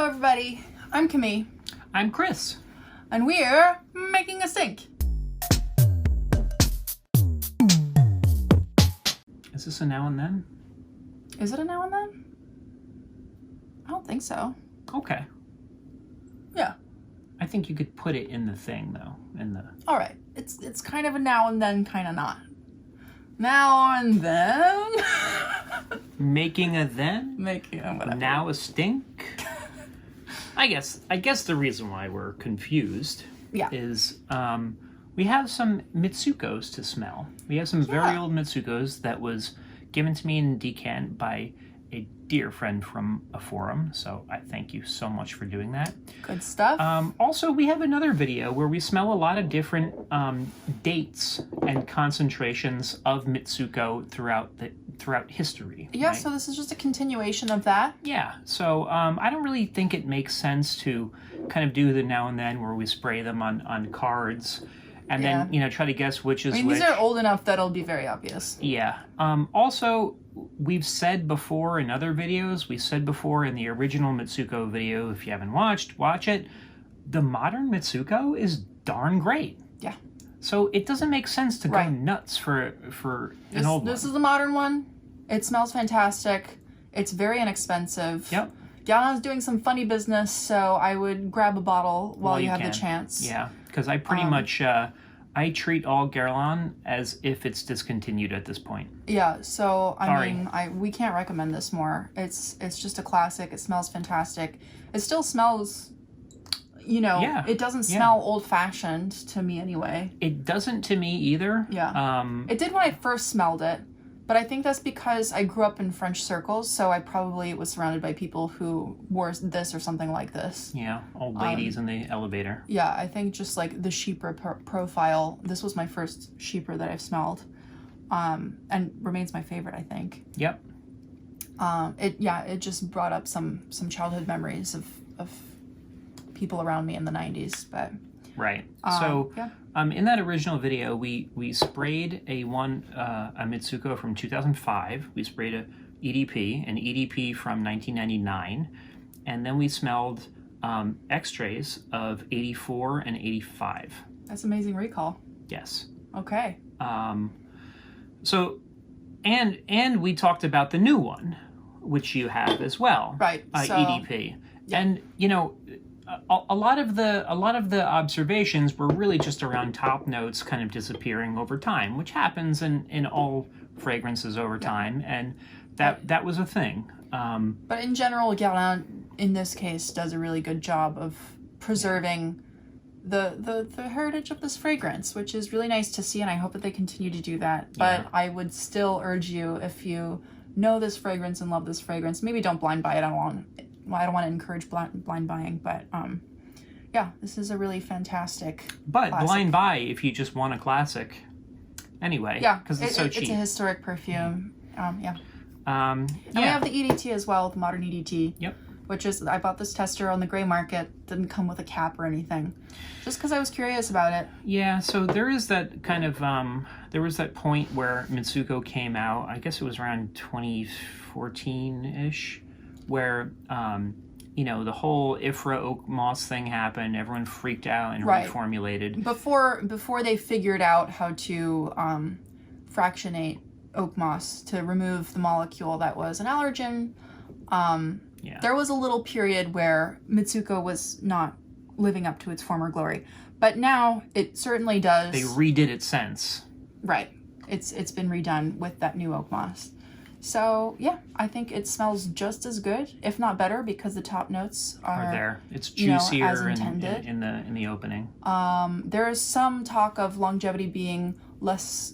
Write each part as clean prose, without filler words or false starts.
Hello everybody, I'm Camille, I'm Chris. and we're making a sink. Is this a now and then? Is it a now and then? I don't think so. Okay. Yeah. I think you could put it in the thing though. Alright, it's kind of a now and then, kind of not. Now and then? Making a then? Making a whatever. Now a stink? I guess the reason why we're confused is we have some Mitsukos to smell. We have some very old Mitsukos that was given to me in decant by a dear friend from a forum, so I thank you so much for doing that. Good stuff. Also, we have another video where we smell a lot of different dates and concentrations of Mitsuko throughout history. Yeah, right? so this is just a continuation of that. Yeah, so I don't really think it makes sense to kind of do the now and then where we spray them on cards and then, try to guess which is which. These are old enough that it'll be very obvious. Yeah. Also, we've said before in other videos, we said before in the original Mitsuko video, if you haven't watched, watch it. The modern Mitsuko is darn great. Yeah. So it doesn't make sense to go nuts for an old one. This is the modern one. It smells fantastic. It's very inexpensive. Yep. Diana's doing some funny business, so I would grab a bottle while you have the chance. Yeah, because I pretty much I treat all Guerlain as if it's discontinued at this point. Yeah, so I mean, we can't recommend this more. It's just a classic. It smells fantastic. It still smells, it doesn't smell old-fashioned to me anyway. It doesn't to me either. Yeah. It did when I first smelled it, but I think that's because I grew up in French circles, so I probably was surrounded by people who wore this or something like this. Yeah, old ladies in the elevator. Yeah, I think just like the sheeper profile. This was my first sheeper that I've smelled, and remains my favorite, I think. Yep. It just brought up some childhood memories of people around me in the 90s, but. Right. In that original video, we sprayed a Mitsuko from 2005. We sprayed an EDP from 1999, and then we smelled X-trays of 84 and 85. That's amazing recall. Yes. Okay. And we talked about the new one, which you have as well. Right. EDP. Yeah. And a lot of the observations were really just around top notes kind of disappearing over time, which happens in all fragrances over time, and that was a thing. But in general, Guerlain, in this case, does a really good job of preserving the heritage of this fragrance, which is really nice to see, and I hope that they continue to do that. But I would still urge you, if you know this fragrance and love this fragrance, maybe don't blind buy it. I don't want to encourage blind buying, but this is a really fantastic classic. Blind buy if you just want a classic. Anyway, because it's so cheap. It's a historic perfume. And we we have the EDT as well, the modern EDT. Yep. Which is, I bought this tester on the gray market. Didn't come with a cap or anything, just because I was curious about it. Yeah. So there is that kind of there was that point where Mitsuko came out. I guess it was around 2014-ish. Where, the whole Ifra oak moss thing happened, everyone freaked out and reformulated. Before they figured out how to fractionate oak moss to remove the molecule that was an allergen, there was a little period where Mitsuko was not living up to its former glory. But now it certainly does. They redid it since. Right. It's been redone with that new oak moss. So, I think it smells just as good, if not better, because the top notes are there. It's juicier as intended. in the opening. There is some talk of longevity being less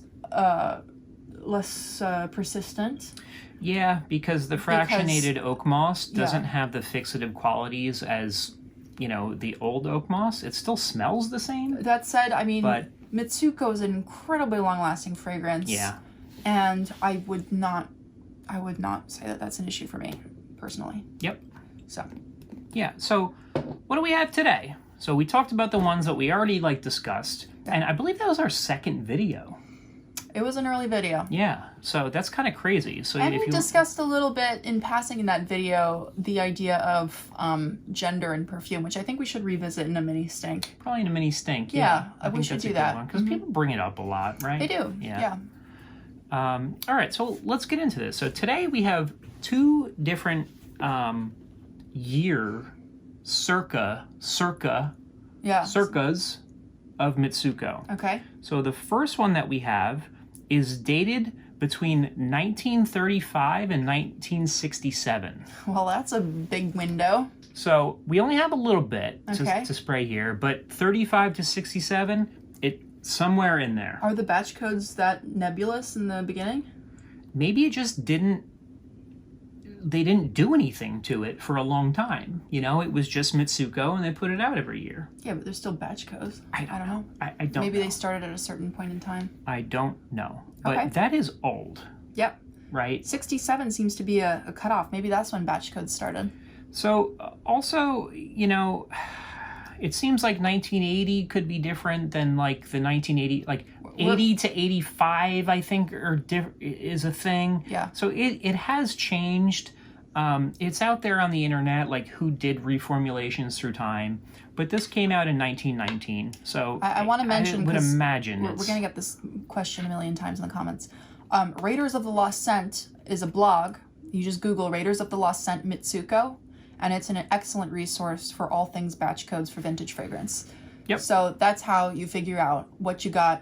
persistent. Yeah, because the fractionated oak moss doesn't have the fixative qualities as, the old oak moss. It still smells the same. That said, I mean, Mitsuko is an incredibly long-lasting fragrance. Yeah. And I would not say that that's an issue for me, personally. Yep. So. Yeah, so what do we have today? So we talked about the ones that we already, discussed, and I believe that was our second video. It was an early video. Yeah, so that's kind of crazy. So And if we you discussed a little bit in passing in that video the idea of gender and perfume, which I think we should revisit in a mini stink. probably in a mini stink. Yeah, I we think should that's a do good that. one because people bring it up a lot, right? They do. Yeah. All right, so let's get into this. So today we have two different year circas of Mitsuko. Okay. So the first one that we have is dated between 1935 and 1967. Well, that's a big window. So we only have a little bit Okay. to spray here, but 35 to 67, somewhere in there. Are the batch codes that nebulous in the beginning? Maybe it just they didn't do anything to it for a long time. You know, it was just Mitsuko and they put it out every year. Yeah, but there's still batch codes. I don't know. I don't Maybe know. they started at a certain point in time. I don't know. But Okay. that is old, Yep. right? 67 seems to be a cutoff. Maybe that's when batch codes started. So also, you know, it seems like 1980 could be different than like the 1980, like 80 to 85, I think, is a thing. Yeah. So it has changed. It's out there on the internet, like who did reformulations through time. But this came out in 1919. So I want to mention, I would 'cause imagine we're going to get this question a million times in the comments. Raiders of the Lost Scent is a blog. You just Google Raiders of the Lost Scent Mitsuko, and it's an excellent resource for all things batch codes for vintage fragrance. Yep. So that's how you figure out what you got,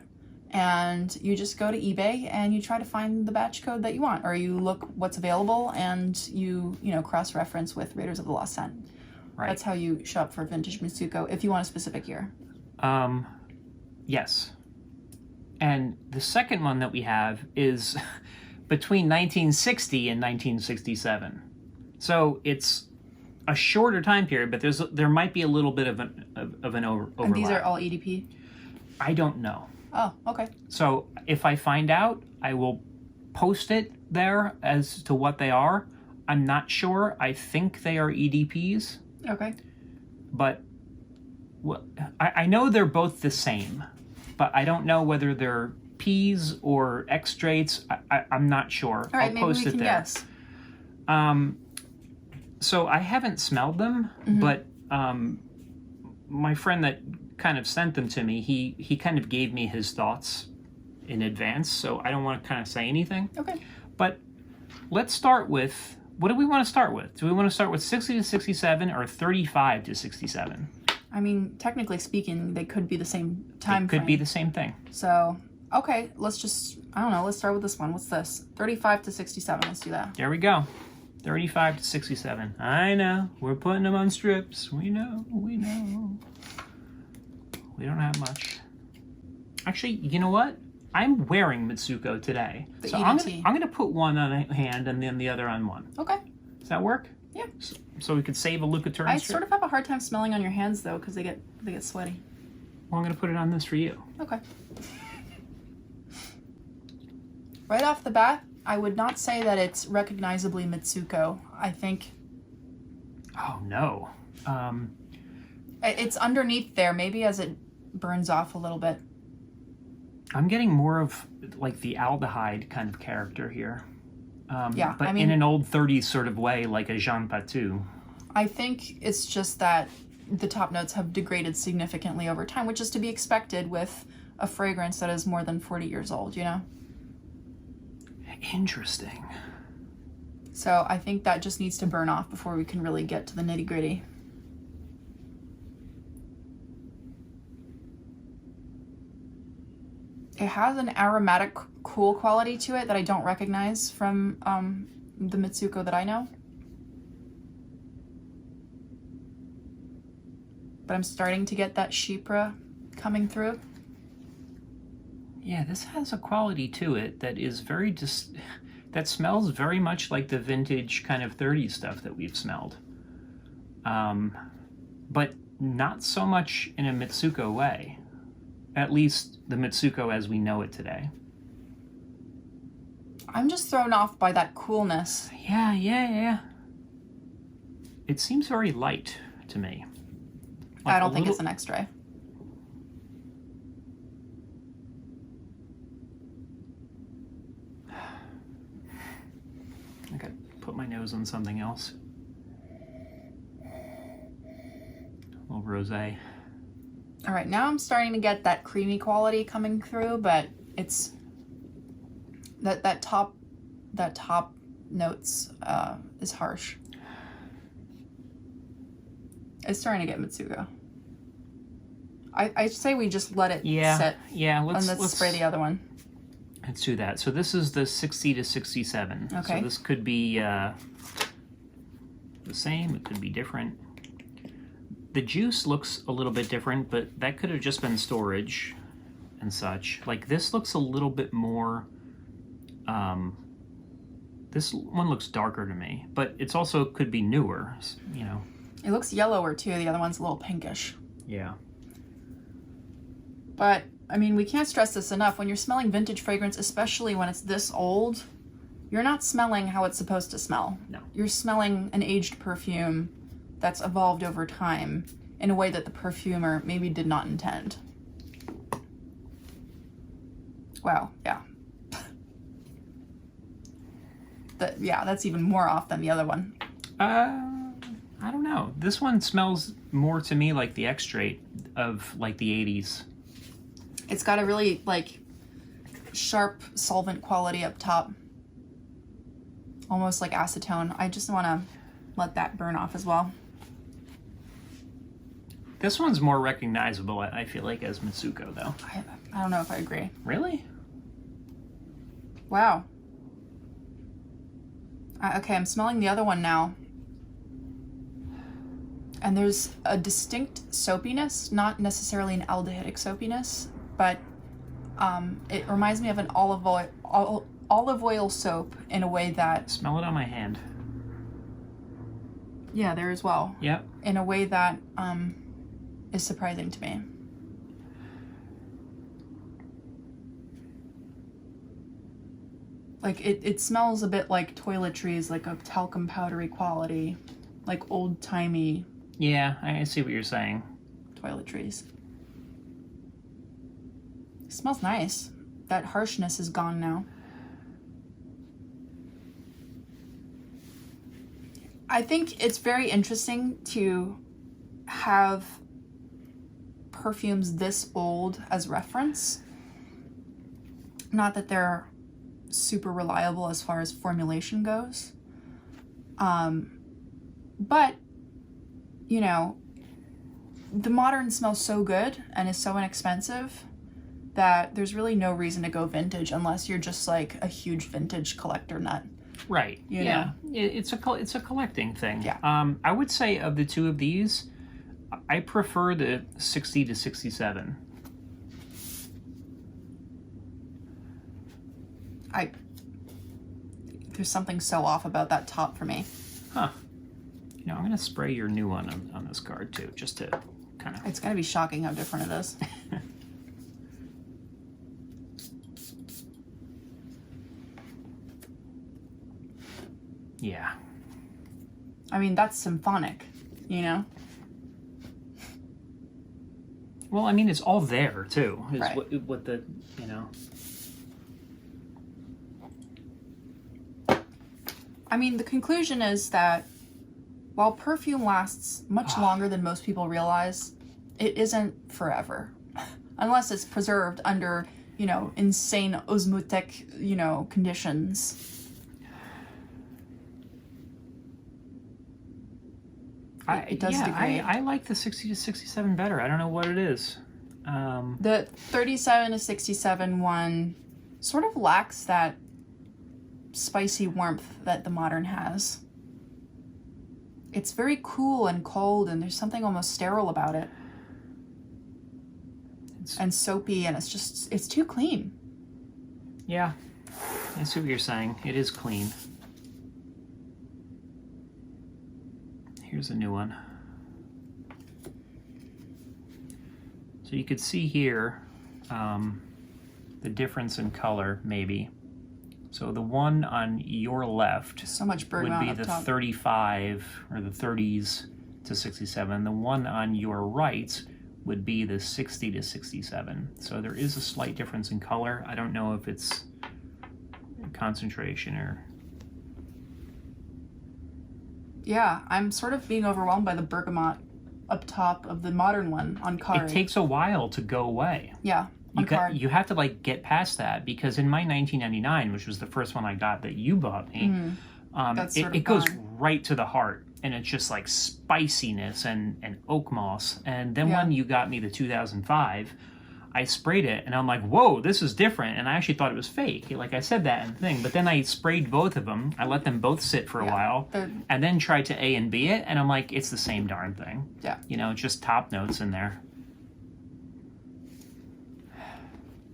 and you just go to eBay and you try to find the batch code that you want, or you look what's available and you cross-reference with Raiders of the Lost Scent. Right. That's how you shop for vintage Mitsuko if you want a specific year. Yes. And the second one that we have is between 1960 and 1967. So it's a shorter time period, but there might be a little bit of an overlap. And these are all EDP? I don't know. Oh, okay. So if I find out, I will post it there as to what they are. I'm not sure. I think they are EDPs, Okay. but I know they're both the same, but I don't know whether they're Ps or extraits. I'm not sure. All right, I'll maybe post we it can there. guess. So I haven't smelled them, but my friend that kind of sent them to me, he kind of gave me his thoughts in advance, so I don't want to kind of say anything. Okay. But let's start with, what do we want to start with? Do we want to start with 60 to 67 or 35 to 67? I mean, technically speaking, they could be the same time It could frame. be the same thing. So, okay, let's start with this one. What's this? 35 to 67. Let's do that. There we go. 35 to 67. I know. We're putting them on strips. We know. We don't have much. Actually, you know what? I'm wearing Mitsuko today. The so EDT. I'm gonna put one on a hand and then the other on one. Okay. Does that work? Yeah. So we could save a Lucas I strip? sort of have a hard time smelling on your hands though, because they get sweaty. Well, I'm gonna put it on this for you. Okay. Right off the bat, I would not say that it's recognizably Mitsuko. I think Oh no. it's underneath there, maybe as it burns off a little bit. I'm getting more of like the aldehyde kind of character here. Yeah, but I mean- in an old 30s sort of way, like a Jean Patou. I think it's just that the top notes have degraded significantly over time, which is to be expected with a fragrance that is more than 40 years old, you know? Interesting. So I think that just needs to burn off before we can really get to the nitty-gritty. It has an aromatic, cool quality to it that I don't recognize from the Mitsuko that I know. But I'm starting to get that Chypre coming through. Yeah, this has a quality to it that is very that smells very much like the vintage kind of 30s stuff that we've smelled. But not so much in a Mitsuko way. At least the Mitsuko as we know it today. I'm just thrown off by that coolness. Yeah. It seems very light to me. Like I don't a think little- it's an X-ray. I got to put my nose on something else. A little rosé. All right, now I'm starting to get that creamy quality coming through, but it's that top notes is harsh. It's starting to get Mitsuko. I say we just let it sit. Yeah, let's spray the other one. Let's do that. So this is the 60 to 67. Okay. So this could be the same. It could be different. The juice looks a little bit different, but that could have just been storage and such. Like this looks a little bit more. This one looks darker to me, but it's also could be newer. You know. It looks yellower too. The other one's a little pinkish. Yeah. But, I mean, we can't stress this enough. When you're smelling vintage fragrance, especially when it's this old, you're not smelling how it's supposed to smell. No. You're smelling an aged perfume that's evolved over time in a way that the perfumer maybe did not intend. Wow, yeah. That's even more off than the other one. I don't know. This one smells more to me like the extrait of like the 80s. It's got a really like sharp solvent quality up top. Almost like acetone. I just want to let that burn off as well. This one's more recognizable, I feel like, as Mitsuko, though. I don't know if I agree. Really? Wow. Okay, I'm smelling the other one now. And there's a distinct soapiness, not necessarily an aldehydic soapiness, but it reminds me of an olive oil soap in a way that... Smell it on my hand. Yeah, there as well. Yep. In a way that is surprising to me. Like, it smells a bit like toiletries, like a talcum powdery quality, like old-timey... Yeah, I see what you're saying. Toiletries. It smells nice. That harshness is gone now. I think it's very interesting to have perfumes this old as reference. Not that they're super reliable as far as formulation goes. But, you know, the modern smells so good and is so inexpensive that there's really no reason to go vintage unless you're just like a huge vintage collector nut. Right. You know? It's a collecting thing. Yeah. I would say of the two of these, I prefer the 60 to 67. There's something so off about that top for me. Huh. You know, I'm going to spray your new one on this card too, just to kind of... It's going to be shocking how different it is. Yeah. I mean, that's symphonic, you know? Well, I mean, it's all there too. Is Right. what the, you know... I mean, the conclusion is that while perfume lasts much longer than most people realize, it isn't forever. Unless it's preserved under, you know, insane osmotic, you know, conditions. It does degrade. I like the 60 to 67 better. I don't know what it is. The 37 to 67 one sort of lacks that spicy warmth that the modern has. It's very cool and cold, and there's something almost sterile about it. And soapy, and it's too clean. Yeah, I see what you're saying. It is clean. Here's a new one. So you could see here the difference in color, maybe. So the one on your left So much would bergamot be up the top. 35 or the 30s to 67. The one on your right would be the 60 to 67. So there is a slight difference in color. I don't know if it's concentration or Yeah, I'm sort of being overwhelmed by the bergamot up top of the modern one on Kari. It takes a while to go away. Yeah, on Kari. You have to like get past that, because in my 1999, which was the first one I got that you bought me, it goes right to the heart, and it's just like spiciness and oak moss. And then when you got me the 2005, I sprayed it, and I'm like, whoa, this is different. And I actually thought it was fake. Like I said that in the thing. But then I sprayed both of them. I let them both sit for a while, and then tried to A and B it. And I'm like, it's the same darn thing. Yeah. You know, just top notes in there.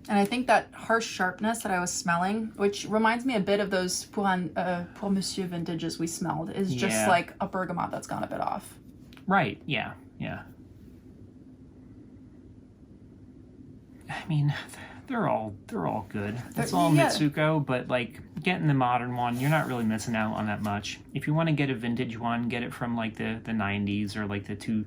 And I think that harsh sharpness that I was smelling, which reminds me a bit of those Pour Monsieur vintages we smelled, is just like a bergamot that's gone a bit off. Right, yeah, yeah. I mean, they're all good. It's all Mitsuko, but like getting the modern one, you're not really missing out on that much. If you want to get a vintage one, get it from like the 90s or like the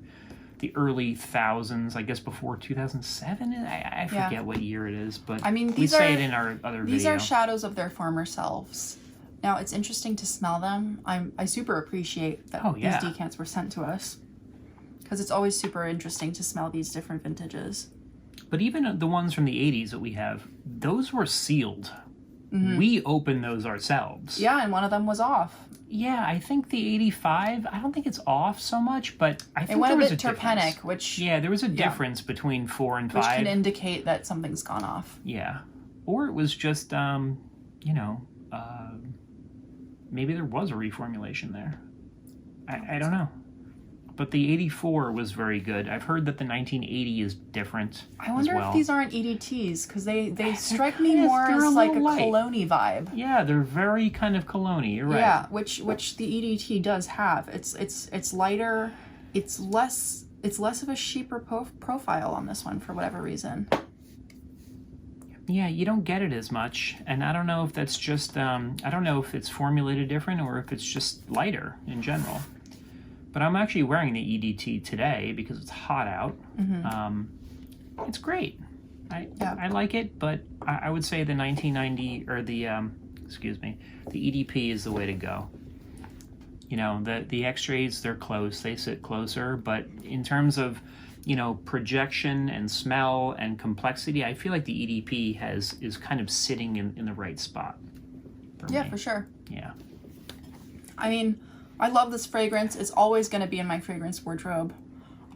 early thousands, I guess before 2007. I forget what year it is, but I mean, we say it in our other these video. are shadows of their former selves. Now it's interesting to smell them. I super appreciate that these decants were sent to us, because it's always super interesting to smell these different vintages. But even the ones from the 80s that we have, those were sealed. We opened those ourselves. Yeah, and one of them was off. Yeah, I think the 85, I don't think it's off so much, but I think it went there was a bit terpenic, which... Yeah, there was a difference between 4 and 5. Which can indicate that something's gone off. Yeah. Or it was just, maybe there was a reformulation there. I don't know. But the 84 was very good. I've heard that the 1980 is different. I wonder if these aren't EDTs, because they strike me more as like a Cologne vibe. Yeah, they're very kind of Cologne. You're right. Yeah, which the EDT does have. It's lighter. It's less of a sheeper profile on this one for whatever reason. Yeah, you don't get it as much, and I don't know if that's just I don't know if it's formulated different or if it's just lighter in general. But I'm actually wearing the EDT today because it's hot out. It's great. I like it, but I would say the 1990 or the EDP is the way to go. You know, the X-rays, they're close, they sit closer, but in terms of, you know, projection and smell and complexity, I feel like the EDP is kind of sitting in the right spot for me. For sure. Yeah. I mean, I love this fragrance. It's always going to be in my fragrance wardrobe.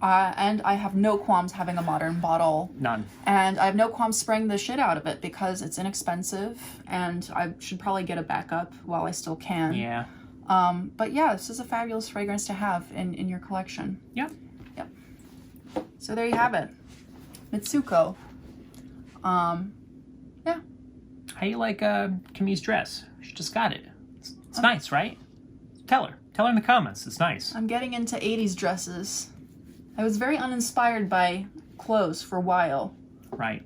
And I have no qualms having a modern bottle. None. And I have no qualms spraying the shit out of it because it's inexpensive and I should probably get a backup while I still can. Yeah. But yeah, this is a fabulous fragrance to have in your collection. Yep. Yep. So there you have it. Mitsuko. Yeah. How you like Camille's dress? She just got it. It's nice, right? Tell her. Tell her in the comments. It's nice. I'm getting into 80s dresses. I was very uninspired by clothes for a while. Right.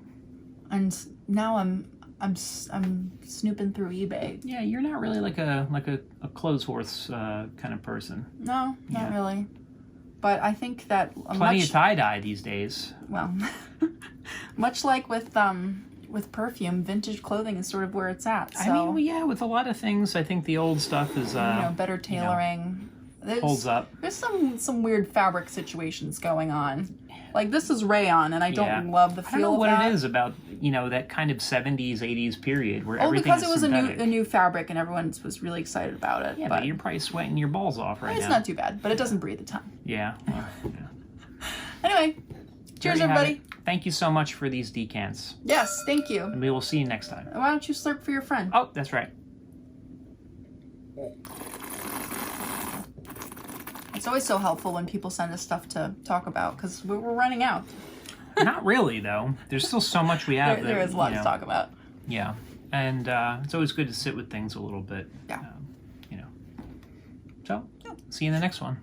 And now I'm snooping through eBay. Yeah, you're not really like a clothes horse kind of person. No, not really. But I think that plenty of tie-dye these days. Well, much like with perfume, vintage clothing is sort of where it's at. So, I mean, yeah, with a lot of things, I think the old stuff is better tailoring. Holds up. There's some weird fabric situations going on. Like this is rayon, and I don't love the feel of that. I don't know what it is about, that kind of 70s, 80s period where everything because is it was synthetic. a new fabric, and everyone was really excited about it. Yeah, but you're probably sweating your balls off right now. It's not too bad, but it doesn't breathe a ton. Yeah. Well, yeah. Anyway, cheers, everybody. Thank you so much for these decants. Yes, thank you. And we will see you next time. Why don't you slurp for your friend? Oh, that's right. It's always so helpful when people send us stuff to talk about because we're running out. Not really, though. There's still so much we have. There is a lot to talk about. Yeah. And it's always good to sit with things a little bit. Yeah. So, see you in the next one.